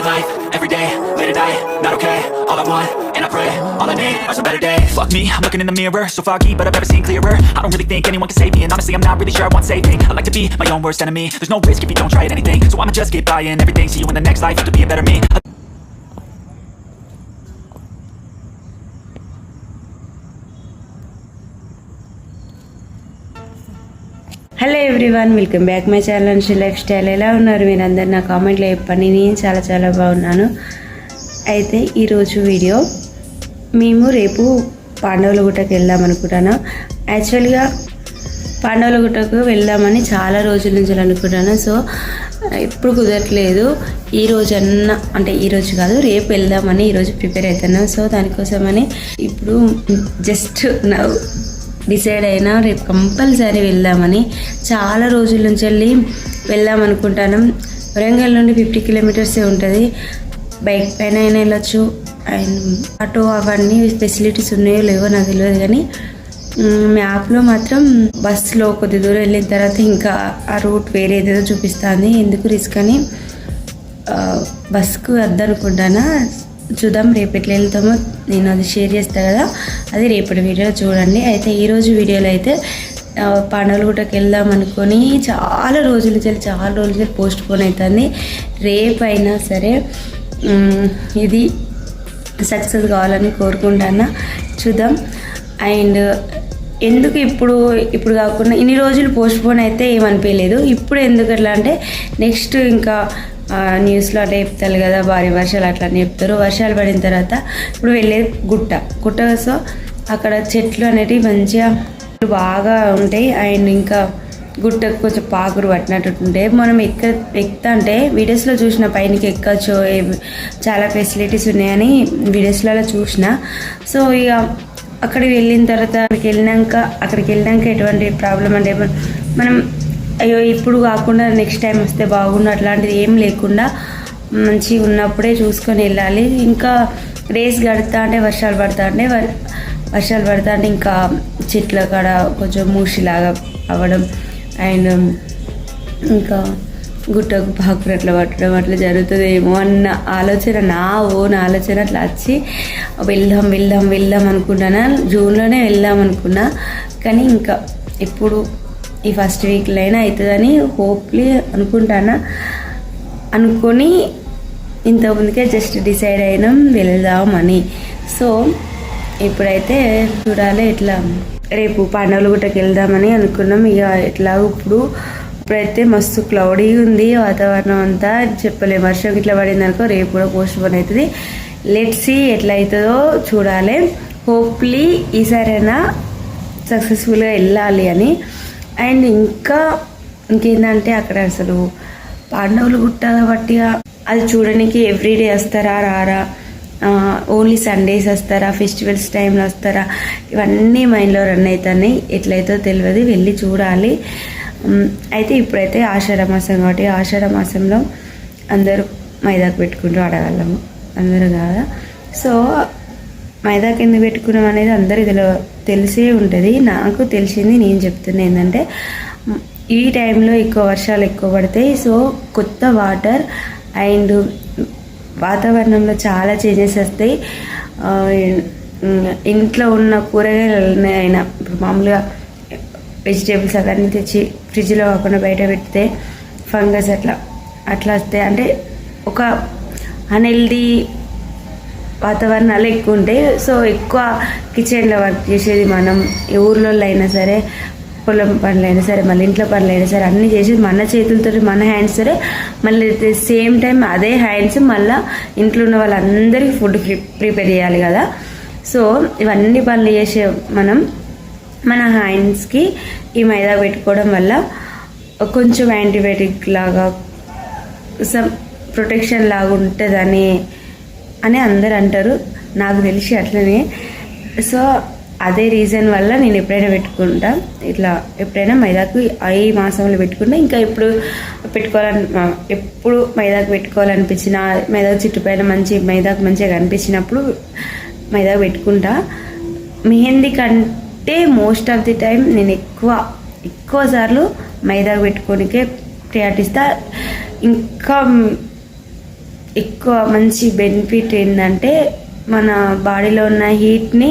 life, every day, late at night, not okay. All I want, and I pray, all I need are some better days. Fuck me, I'm looking in the mirror, so foggy, but I've never seen clearer. I don't really think anyone can save me, and honestly I'm not really sure I want saving. I like to be my own worst enemy. There's no risk if you don't try at anything, so I'ma just keep buying everything. See you in the next life, have to be a better me. Hello everyone, welcome back my channel Anushi life style. ఎలా ఉన్నారు మీరందరు? నా కామెంట్లో చెప్పండి. నేను చాలా బాగున్నాను. అయితే ఈరోజు వీడియో మేము రేపు పాండవులగుట్టకు వెళ్దాం అనుకుంటాను. యాక్చువల్గా పాండవులగుట్టకు వెళ్దామని చాలా రోజుల నుంచి అనుకుంటాను. సో ఇప్పుడు కుదరట్లేదు. ఈరోజన్నా అంటే ఈరోజు కాదు, రేపు వెళ్దామని ఈరోజు ప్రిపేర్ అవుతాను. సో దానికోసమని ఇప్పుడు జస్ట్ డిసైడ్ అయినా రేపు కంపల్సరీ వెళ్దామని. చాలా రోజుల నుంచి వెళ్దాం అనుకుంటాను. వరంగల్ నుండి 50 కిలోమీటర్సే ఉంటుంది. బైక్ పైన అయినా వెళ్ళొచ్చు. అండ్ ఆటో అవన్నీ ఫెసిలిటీస్ ఉన్నాయో లేవో నాకు తెలియదు, కానీ మ్యాప్లో మాత్రం బస్సులో కొద్ది దూరం వెళ్ళిన తర్వాత ఇంకా ఆ రూట్ వేరే ఏదేదో చూపిస్తుంది. ఎందుకు రిస్క్ అని బస్కు వద్దనుకుంటానా. చూద్దాం రేపు ఎట్లా వెళ్తామో నేను అది షేర్ చేస్తాను కదా, అది రేపటి వీడియోలో చూడండి. అయితే ఈరోజు వీడియోలో అయితే పాండవులగుట్టకు వెళ్దాం అనుకొని చాలా రోజులు పోస్ట్ పోన్ అవుతుంది. రేపైనా సరే ఇది సక్సెస్ కావాలని కోరుకుంటాను. చూద్దాం. అండ్ ఎందుకు ఇప్పుడు కాకుండా ఇన్ని రోజులు పోస్ట్ పోన్ అయితే ఏమనిపించలేదు. ఇప్పుడు ఎందుకు అట్లా అంటే నెక్స్ట్ ఇంకా న్యూస్లో అట్లా చెప్తారు కదా, భారీ వర్షాలు అట్లా అని చెప్తారు. వర్షాలు పడిన తర్వాత ఇప్పుడు వెళ్ళేది గుట్ట. సో అక్కడ చెట్లు అనేటివి మంచిగా బాగా ఉంటాయి. అండ్ ఇంకా గుట్టకు కొంచెం పాకురు పట్టినట్టు ఉంటాయి. మనం ఎక్కుతా అంటే వీడియోస్లో చూసిన పైనకి ఎక్కచ్చు, చాలా ఫెసిలిటీస్ ఉన్నాయని వీడియోస్లలో చూసిన. సో ఇక అక్కడికి వెళ్ళిన తర్వాత అక్కడికి వెళ్ళినాక ఎటువంటి ప్రాబ్లం అంటే మనం అయ్యో ఇప్పుడు కాకుండా నెక్స్ట్ టైం వస్తే బాగుండు అట్లాంటిది ఏం లేకుండా మంచిగా ఉన్నప్పుడే చూసుకొని వెళ్ళాలి. ఇంకా రేస్ గడుతా అంటే వర్షాలు పడతా అంటే ఇంకా చెట్ల కాడ కొంచెం మూసిలాగా అవ్వడం అండ్ ఇంకా గుట్టకు పాకురు అట్లా పట్టడం అట్లా జరుగుతుందేమో అన్న ఆలోచన, నా ఓన్ ఆలోచన అట్లా వచ్చి వెళ్దాం అనుకుంటాను. జూన్లోనే వెళ్దాం అనుకున్నా, కానీ ఇంకా ఇప్పుడు ఈ ఫస్ట్ వీక్లో అయినా అవుతుందని హోప్లీ అనుకొని ఇంతకుముందుకే జస్ట్ డిసైడ్ అయినాం వెళ్దామని. సో ఇప్పుడైతే చూడాలి ఎట్లా. రేపు పాండవులగుట్టకు వెళ్దామని అనుకున్నాం. ఇక ఎట్లా ఇప్పుడైతే మస్తు క్లౌడీ ఉంది వాతావరణం అంతా, చెప్పలేము. వర్షం ఇట్లా పడింది అనుకో రేపు కూడా పోస్ట్ పోన్ అవుతుంది. లెట్స్ సీ ఎట్లా అవుతుందో చూడాలి. హోప్లీ ఈసారైనా సక్సెస్ఫుల్గా వెళ్ళాలి అని. అండ్ ఇంకేంటంటే అక్కడ అసలు పాండవులగుట్ట బట్టి అది చూడడానికి ఎవ్రీడే వస్తారా రారా, ఓన్లీ సండేస్ వస్తారా, ఫెస్టివల్స్ టైంలో వస్తారా, ఇవన్నీ మైండ్లో రన్ అవుతాయి. ఎట్లయితే తెలియదు, వెళ్ళి చూడాలి. అయితే ఇప్పుడైతే ఆషాఢ మాసం కాబట్టి ఆషాఢ మాసంలో అందరూ మైదాకు పెట్టుకుంటూ ఆడగలము, అందరూ కాదా. సో మైదాకు ఎందుకు పెట్టుకున్నాం అనేది అందరికీ తెలిసే ఉంటుంది. నాకు తెలిసింది నేను చెప్తున్నా ఏంటంటే ఈ టైంలో వర్షాలు ఎక్కువ పడతాయి. సో కొత్త వాటర్ అండ్ వాతావరణంలో చాలా చేంజెస్ వస్తాయి. ఇంట్లో ఉన్న కూరగాయలు అయినా ఇప్పుడు మామూలుగా వెజిటేబుల్స్ అవన్నీ తెచ్చి ఫ్రిడ్జ్లో కాకుండా బయట పెడితే ఫంగస్ అట్లా వస్తాయి. అంటే ఒక అన్హెల్దీ వాతావరణాలు ఎక్కువ ఉంటాయి. సో ఎక్కువ కిచెన్లో వర్క్ చేసేది మనం, ఊర్లో అయినా సరే, పొలం పనులు అయినా సరే, మళ్ళీ ఇంట్లో పనులు అయినా సరే, అన్నీ చేసేది మన చేతులతో, మన హ్యాండ్స్ సరే. మళ్ళీ సేమ్ టైం అదే హ్యాండ్స్ మళ్ళీ ఇంట్లో ఉన్న వాళ్ళందరికీ ఫుడ్ ప్రిపేర్ చేయాలి కదా. సో ఇవన్నీ పనులు చేసే మన హ్యాండ్స్కి ఈ మైదా పెట్టుకోవడం వల్ల కొంచెం యాంటీబయాటిక్ లాగా సమ్ ప్రొటెక్షన్ లాగా ఉంటుందని అందరు అంటారు. నాకు తెలిసి అట్లనే. సో అదే రీజన్ వల్ల నేను ఎప్పుడైనా పెట్టుకుంటా, ఇట్లా ఎప్పుడైనా మైదాకు ఈ మాసంలో పెట్టుకుంటా. ఇంకా ఎప్పుడు మైదాకు పెట్టుకోవాలనిపించిన, మైదాకు చుట్టుపైన మైదాకు మంచిగా కనిపించినప్పుడు మైదాకు పెట్టుకుంటా. మెహందీ కంటే మోస్ట్ ఆఫ్ ది టైం నేను ఎక్కువ సార్లు మైదాకు పెట్టుకోనికే ప్రయారిటీ ఇస్తా. ఇంకా ఎక్కువ మంచి బెనిఫిట్ ఏంటంటే మన బాడీలో ఉన్న హీట్ని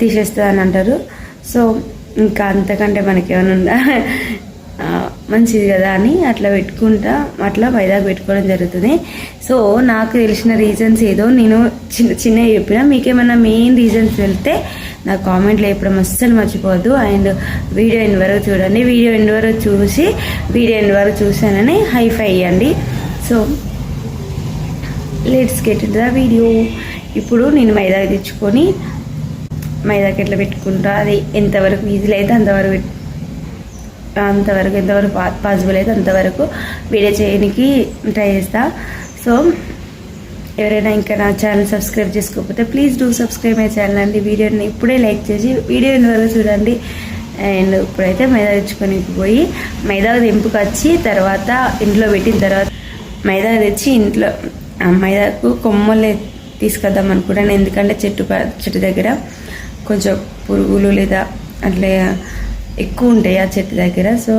తీసేస్తుంది అని అంటారు. సో ఇంకా అంతకంటే మనకి ఏమైనా ఉందా, మంచిది కదా అని అట్లా మైదాకు పెట్టుకోవడం జరుగుతుంది. సో నాకు తెలిసిన రీజన్స్ ఏదో నేను చిన్న చెప్పిన, మీకేమైనా మెయిన్ రీజన్స్ వెళ్తే నాకు కామెంట్లో చెప్పడం అస్సలు మర్చిపోవద్దు. అండ్ వీడియో ఎండ్ వరకు చూడండి. వీడియో ఎండ్ వరకు చూసానని హైఫై ఇవ్వండి. So let's get the video. ఇప్పుడు నేను మైదాకి తెచ్చుకొని మైదాకి ఎట్లా పెట్టుకుంటా, అది ఎంతవరకు ఈజీలో అయితే అంతవరకు ఎంతవరకు పాసిబుల్ అయితే అంతవరకు వీడియో చేయడానికి ట్రై చేస్తా. సో ఎవరైనా ఇంకా నా ఛానల్ సబ్స్క్రైబ్ చేసుకోకపోతే please do subscribe my channel అండి. వీడియోని ఇప్పుడే లైక్ చేసి వీడియో వరకు చూడండి. అండ్ ఇప్పుడైతే మైదా తెచ్చుకొని పోయి మైదా తెంపుకొచ్చి తర్వాత ఇంట్లో పెట్టిన తర్వాత మైదా తెచ్చి ఇంట్లో మైదాకు కొమ్మలు తీసుకొద్దాం అనుకుంటాను. ఎందుకంటే చెట్టు దగ్గర కొంచెం పురుగులు లేదా అట్లా ఎక్కువ ఉంటాయి ఆ చెట్టు దగ్గర. సో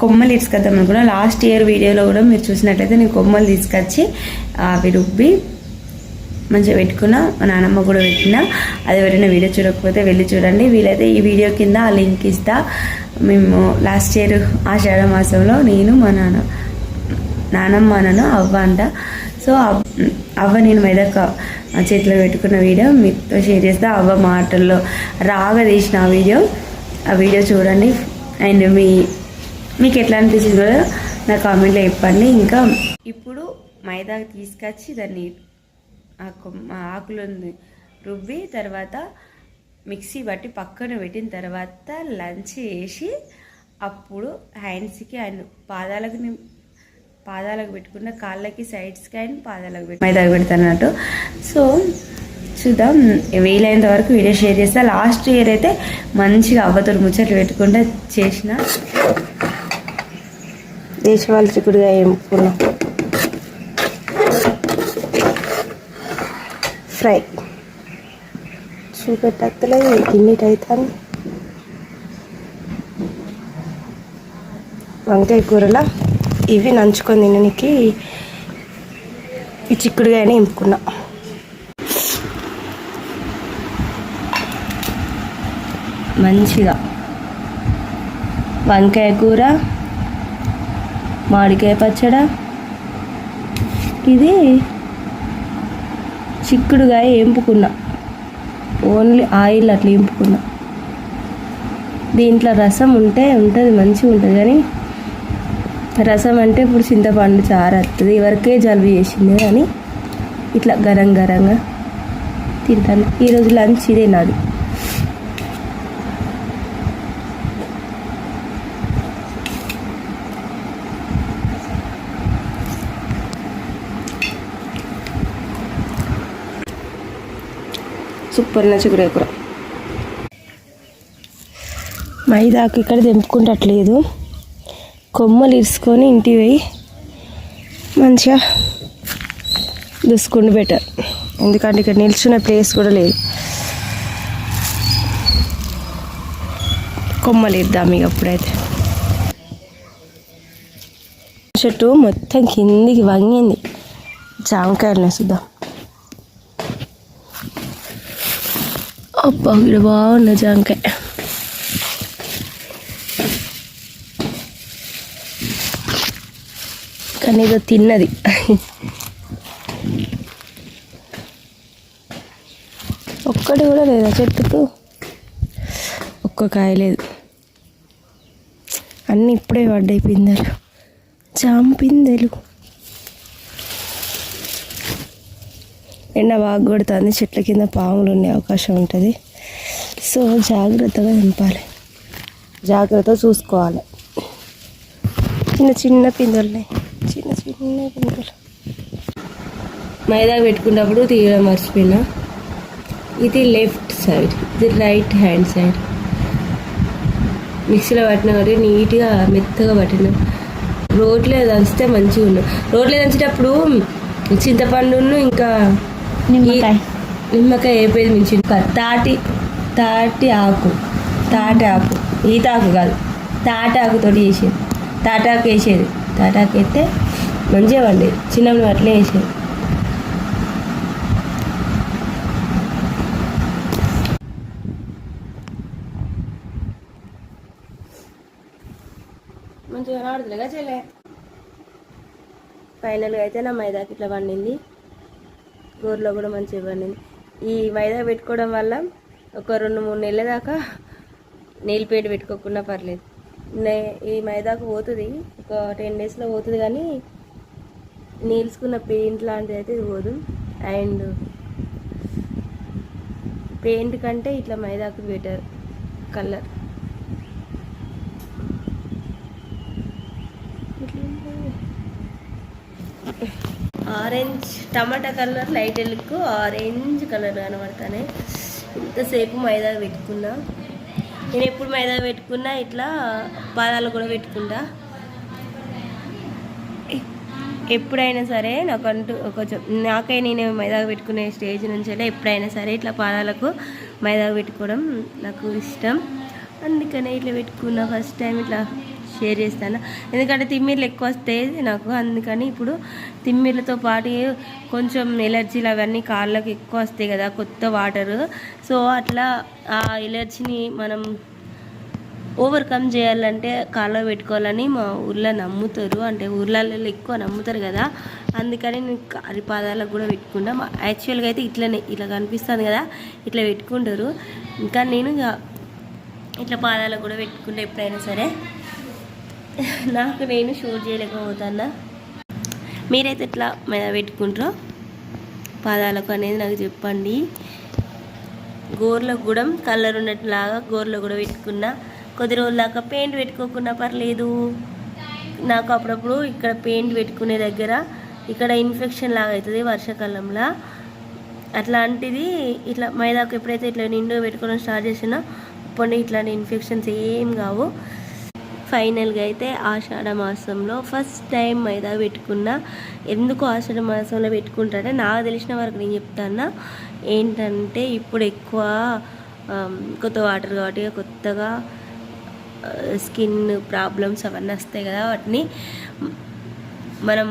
కొమ్మలు తీసుకొద్దాం అనుకున్నా. లాస్ట్ ఇయర్ వీడియోలో కూడా మీరు చూసినట్లయితే నేను కొమ్మలు తీసుకొచ్చి అవి రుబ్బి మంచిగా పెట్టుకున్నా. మా నాన్నమ్మ కూడా పెట్టినా. అది ఎవరైనా వీడియో చూడకపోతే వెళ్ళి చూడండి. వీలైతే ఈ వీడియో కింద ఆ లింక్ ఇస్తా. మేము లాస్ట్ ఇయర్ ఆషాఢ మాసంలో నేను మా నానమ్మ అవ్వ అంట. సో అవ్వ నేను మెదక చేతిలో పెట్టుకున్న వీడియో మీతో షేర్ చేస్తా. అవ్వ మాటల్లో రాగా తీసిన ఆ వీడియో చూడండి. అండ్ మీకు ఎట్లా అనిపిస్తుంది కూడా నా కామెంట్లో చెప్పండి. ఇంకా ఇప్పుడు మైదా తీసుకొచ్చి దాన్ని ఆకులను రుబ్బి తర్వాత మిక్సీ బట్టి పక్కన పెట్టిన తర్వాత లంచ్ చేసి అప్పుడు హ్యాండ్స్కి అండ్ పాదాలకు పెట్టుకున్న కాళ్ళకి సైడ్స్కి అండ్ పాదాలకు మైదాకు పెడతాను అన్నట్టు. సో చూద్దాం, వీలైనంత వరకు వీడియో షేర్ చేస్తా. లాస్ట్ ఇయర్ అయితే మంచిగా అవ్వతో ముచ్చట్లు పెట్టుకుంటే చేసిన దేశవాళీ చిక్కుడుగా ఎంపుకున్నాం ఫ్రై చూపెట్టలేదు గిన్నెట్ అవుతాను. వంకాయ కూరలా ఇవి నంచుకొని తినడానికి ఈ చిక్కుడుగానే ఎంపుకున్నా. మంచిగా వంకాయ కూర, మామిడికాయ పచ్చడ, ఇది చిక్కుడుగాయ ఎంపుకున్నా. ఓన్లీ ఆయిల్ అట్లా ఎంపుకున్నా. దీంట్లో రసం ఉంటుంది, మంచిగా ఉంటుంది. కానీ రసం అంటే ఇప్పుడు చింతపండు చారు వస్తుంది. ఎవరికే జలుబు చేసింది కానీ ఇట్లా గరంగా తింటాను. ఈరోజు లంచ్ ఇదే నాది. సూపర్ చిక్కుడుకాయ కూర. మైదాకు ఇక్కడ తెంపుకుంటట్లేదు. కొమ్మలు ఇరుసుకొని ఇంటికి పోయి మంచిగా దుసుకుండి బెటర్. ఎందుకంటే ఇక్కడ నిల్చున్న ప్లేస్ కూడా లేదు. కొమ్మలు ఇద్దాం ఇక అప్పుడైతే. చెట్టు మొత్తం కిందికి వంగింది. జామకాయలు చూద్దాం. అబ్బా ఇక్కడ బాగున్నా జామకాయ. కానీ ఏదో తిన్నది. ఒక్కటి కూడా లేదా చెట్టుకు, ఒక్క కాయ లేదు. అన్నీ ఇప్పుడే పడ్డాయి పిందెలు, జామ పిందెలు. ఎండ బాగా కొడుతుంది. చెట్ల కింద పాములు ఉండే అవకాశం ఉంటుంది. సో జాగ్రత్తగా తెంపాలి, జాగ్రత్తగా చూసుకోవాలి. చిన్న పిందెలు, చిన్న పిందెలు. మైదా పెట్టుకున్నప్పుడు తీయడం మర్చిపోయినా. ఇది లెఫ్ట్ సైడ్, ఇది రైట్ హ్యాండ్ సైడ్. మిక్సీలో పట్టిన కాబట్టి నీట్గా మెత్తగా పట్టిన. రోట్లో దంచితే మంచిగా ఉన్నాం. రోట్లో దంచేటప్పుడు చింతపండును ఇంకా నిమ్మకాయ వేపేది మించి తాటి ఆకు ఈతాకు కాదు, తాటాకుతో చేసేది. తాటాకు వేసేది. తాటాకు వేస్తే మంచిగా వండేది. చిన్నప్పుడు అట్లే వేసేది. మంచిగా కనబడుతుందిగా చెల్లె. ఫైనల్గా అయితే నా మైదాకి ఇట్లా పండింది, గోర్లో కూడా మంచిగా పండింది. ఈ మైదా పెట్టుకోవడం వల్ల ఒక 2-3 నెలల దాకా నెయిల్ పెయింట్ పెట్టుకోకుండా పర్లేదు. ఈ మైదాకు పోతుంది, ఒక 10 డేస్లో పోతుంది, కానీ నీల్స్కున్న పెయింట్ లాంటిది అయితే ఇది పోదు. అండ్ పెయింట్ కంటే ఇట్లా మైదాకు బెటర్ కలర్. ఆరెంజ్ టమాటా కలర్, లైట్ ఎల్లుకు ఆరెంజ్ కలర్ కనబడతానే. ఇంతసేపు మైదా పెట్టుకున్నా. నేను ఎప్పుడు మైదా పెట్టుకున్నా ఇట్లా పాదాలు కూడా పెట్టుకుంటా. ఎప్పుడైనా సరే నాకంటూ కొంచెం నేను మైదా పెట్టుకునే స్టేజ్ నుంచి ఎప్పుడైనా సరే ఇట్లా పాదాలకు మైదా పెట్టుకోవడం నాకు ఇష్టం. అందుకనే ఇట్లా పెట్టుకున్నా. ఫస్ట్ టైం ఇట్లా షేర్ చేస్తాను, ఎందుకంటే తిమ్మిర్లు ఎక్కువ వస్తాయి నాకు. అందుకని ఇప్పుడు తిమ్మిర్లతో పాటు కొంచెం ఎలర్జీలు అవన్నీ కాళ్ళకి ఎక్కువ వస్తాయి కదా, కొత్త వాటరు. సో అట్లా ఆ ఎలర్జీని మనం ఓవర్కమ్ చేయాలంటే కాళ్ళలో పెట్టుకోవాలని మా ఊర్లో నమ్ముతారు, అంటే ఊర్లలో ఎక్కువ నమ్ముతారు కదా. అందుకని నేను అరిపాదాలకు కూడా పెట్టుకుంటా. యాక్చువల్గా అయితే ఇట్లనే ఇట్లా కనిపిస్తుంది కదా, ఇట్లా పెట్టుకుంటారు. ఇంకా నేను ఇట్లా పాదాలకు కూడా పెట్టుకుంటా ఎప్పుడైనా సరే. నాకు నేను షూట్ చేయలేకపోతున్నా. మీరైతే ఎట్లా మీద పెట్టుకుంటారో పాదాలకు అనేది నాకు చెప్పండి. గోర్లకు కూడా కలర్ ఉన్నట్లాగా గోర్లో కూడా పెట్టుకున్నా. కొద్ది రోజుల దాకా పెయింట్ పెట్టుకోకుండా పర్లేదు. నాకు అప్పుడప్పుడు ఇక్కడ పెయింట్ పెట్టుకునే దగ్గర ఇక్కడ ఇన్ఫెక్షన్ లాగా అవుతుంది వర్షాకాలంలో. అట్లాంటిది ఇట్లా మైదాకు ఎప్పుడైతే ఇట్లా నిండుగా పెట్టుకోవడం స్టార్ట్ చేసినా అప్పుడు ఇట్లాంటి ఇన్ఫెక్షన్స్ ఏం కావు. ఫైనల్గా అయితే ఆషాఢ మాసంలో ఫస్ట్ టైం మైదా పెట్టుకున్నా. ఎందుకు ఆషాఢ మాసంలో పెట్టుకుంటారంటే నాకు తెలిసిన వరకు నేను చెప్తాను ఏంటంటే, ఇప్పుడు ఎక్కువ కొత్త వాటర్ కాబట్టి కొత్తగా స్కిన్ ప్రాబ్లమ్స్ అవన్నీ వస్తాయి కదా, వాటిని మనం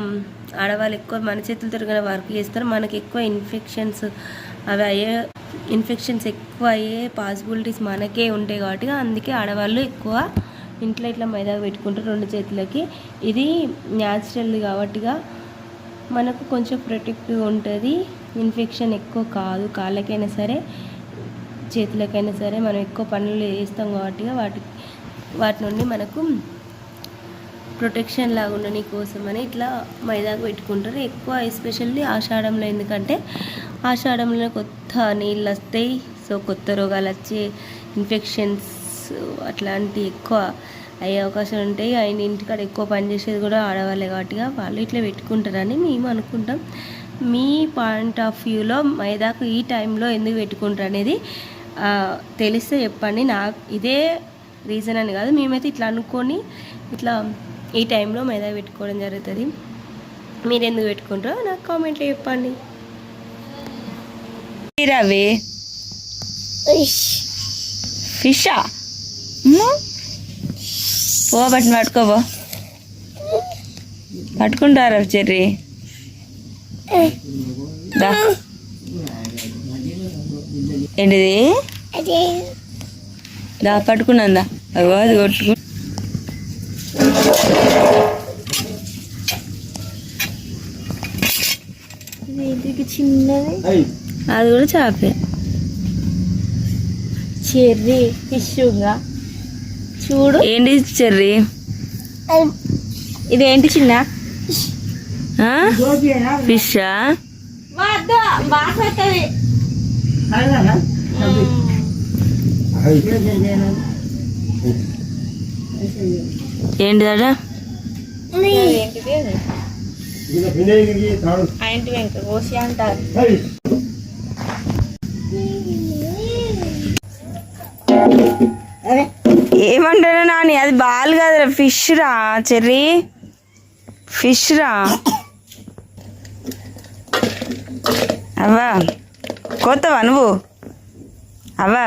ఆడవాళ్ళు ఎక్కువ మన చేతులతో కానీ వర్క్ చేస్తారు. మనకి ఎక్కువ ఇన్ఫెక్షన్స్ ఎక్కువ అయ్యే పాసిబిలిటీస్ మనకే ఉంటాయి కాబట్టి అందుకే ఆడవాళ్ళు ఎక్కువ ఇంట్లో ఇట్లా మైదా పెట్టుకుంటారు 2 చేతులకి. ఇది న్యాచురల్ కాబట్టిగా మనకు కొంచెం ప్రొటెక్టివ్గా ఉంటుంది. ఇన్ఫెక్షన్ ఎక్కువ కాదు, కాళ్ళకైనా సరే చేతులకైనా సరే. మనం ఎక్కువ పనులు చేస్తాం కాబట్టి వాటి నుండి మనకు ప్రొటెక్షన్ లాగా ఉండని కోసమని ఇట్లా మైదాకు పెట్టుకుంటారు ఎక్కువ, ఎస్పెషల్లీ ఆషాఢంలో. ఎందుకంటే ఆషాఢంలో కొత్త నీళ్ళు వస్తాయి, సో కొత్త రోగాలు వచ్చే ఇన్ఫెక్షన్స్ అట్లాంటి ఎక్కువ అయ్యే అవకాశాలు ఉంటాయి. ఆయన ఇంటికాడ ఎక్కువ పనిచేసేది కూడా ఆడవాళ్ళే కాబట్టి వాళ్ళు ఇట్లా పెట్టుకుంటారని మేము అనుకుంటాం. మీ పాయింట్ ఆఫ్ వ్యూలో మైదాకు ఈ టైంలో ఎందుకు పెట్టుకుంటారు అనేది తెలిస్తే చెప్పండి. నాకు ఇదే రీజన్ అని కాదు, మేమైతే ఇట్లా అనుకొని ఇట్లా ఈ టైంలో మైదా పెట్టుకోవడం జరుగుతుంది. మీరు ఎందుకు పెట్టుకుంటారో నాకు కామెంట్లో చెప్పండి. రవి ఫిషా పో బట్టిని పట్టుకోబో, పట్టుకుంటారా చెర్రీ? ఏంటిది దా పట్టుకున్నా, అగో అది కొట్టుకు. చిన్నది అది కూడా చేపే, చెర్రీ ఫిష్గా చూడు. ఏంటి చెర్రీ? ఇదేంటి చిన్న ఫిషా? ఏంటిదట? కోసి అంటారు. ఏమంటారా నాని? అది బాల్ కదరా, ఫిష్ రా చెర్రీ, ఫిష్ రా. అవ్వా కొత్తవా నువ్వు? అవ్వా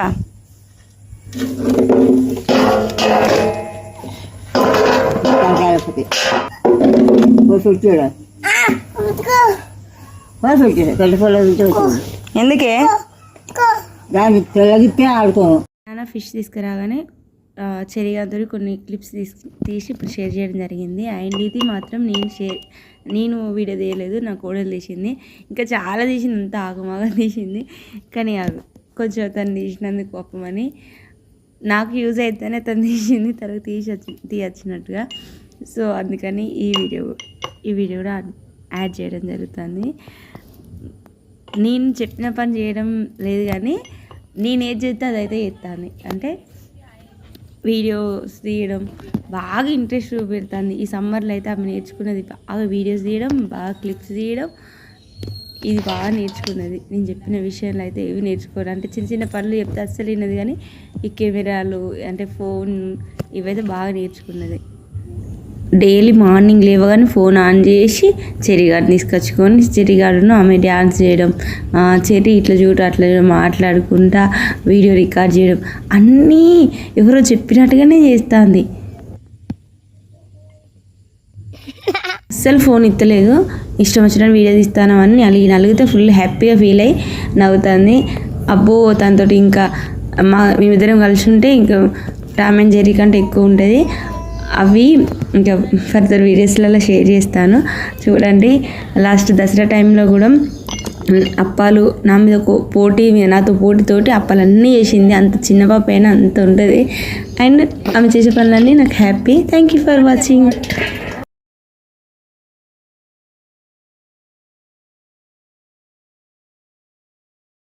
ఎందుకే? ఫిష్ తీసుకురాగానే చెరిగాతో కొన్ని క్లిప్స్ తీసి ఇప్పుడు షేర్ చేయడం జరిగింది. అండ్ ఇది మాత్రం నేను వీడియో తీయలేదు, నా కోడలు తీసింది. ఇంకా చాలా తీసింది, అంత ఆగమాగా తీసింది. కానీ కొంచెం తను తీసినందుకు కోపమని, నాకు యూజ్ అయితేనే తను తీసింది, తర్వాత తీయచ్చినట్టుగా. సో అందుకని ఈ వీడియో కూడా యాడ్ చేయడం జరుగుతుంది. నేను చెప్పిన పని చేయడం లేదు, కానీ నేను ఏది చేస్తే అదైతే చేస్తాను. అంటే వీడియోస్ తీయడం బాగా ఇంట్రెస్ట్ చూపెడుతుంది. ఈ సమ్మర్లో అయితే ఆమె నేర్చుకున్నది బాగా వీడియోస్ తీయడం, బాగా క్లిప్స్ తీయడం, ఇది బాగా నేర్చుకున్నది. నేను చెప్పిన విషయంలో అయితే ఏవి నేర్చుకోరు. అంటే చిన్న చిన్న పనులు చెప్తే అస్సలు విన్నది, కానీ ఈ కెమెరాలు అంటే ఫోన్ ఇవైతే బాగా నేర్చుకున్నది. డైలీ మార్నింగ్ లేవగానే ఫోన్ ఆన్ చేసి చెరిగాడు తీసుకొచ్చుకొని చెరిగాడును ఆమె డ్యాన్స్ చేయడం, చెరి ఇట్లా చూడు అట్లా మాట్లాడుకుంటా వీడియో రికార్డ్ చేయడం అన్నీ ఎవరో చెప్పినట్టుగానే చేస్తుంది. అస్సలు ఫోన్ ఇస్తలేదు, ఇష్టం వచ్చినట్టు వీడియో తీస్తాను అని అలిగితే ఫుల్ హ్యాపీగా ఫీల్ అయ్యి నవ్వుతుంది. అబ్బో తనతోటి ఇంకా మేమిద్దరం కలిసి ఉంటే ఇంకా టామ్ అండ్ జెర్రీ కంటే ఎక్కువ ఉంటుంది. అవి ఇంకా ఫర్దర్ వీడియోస్లలో షేర్ చేస్తాను, చూడండి. లాస్ట్ దసరా టైంలో కూడా అప్పాలు నా మీద నాతో పోటీతోటి అప్పాలన్నీ చేసింది. అంత చిన్న పాప అయినా అంత ఉంటుంది. అండ్ ఆమె చేసే పనులన్నీ నాకు happy. Thank you for watching.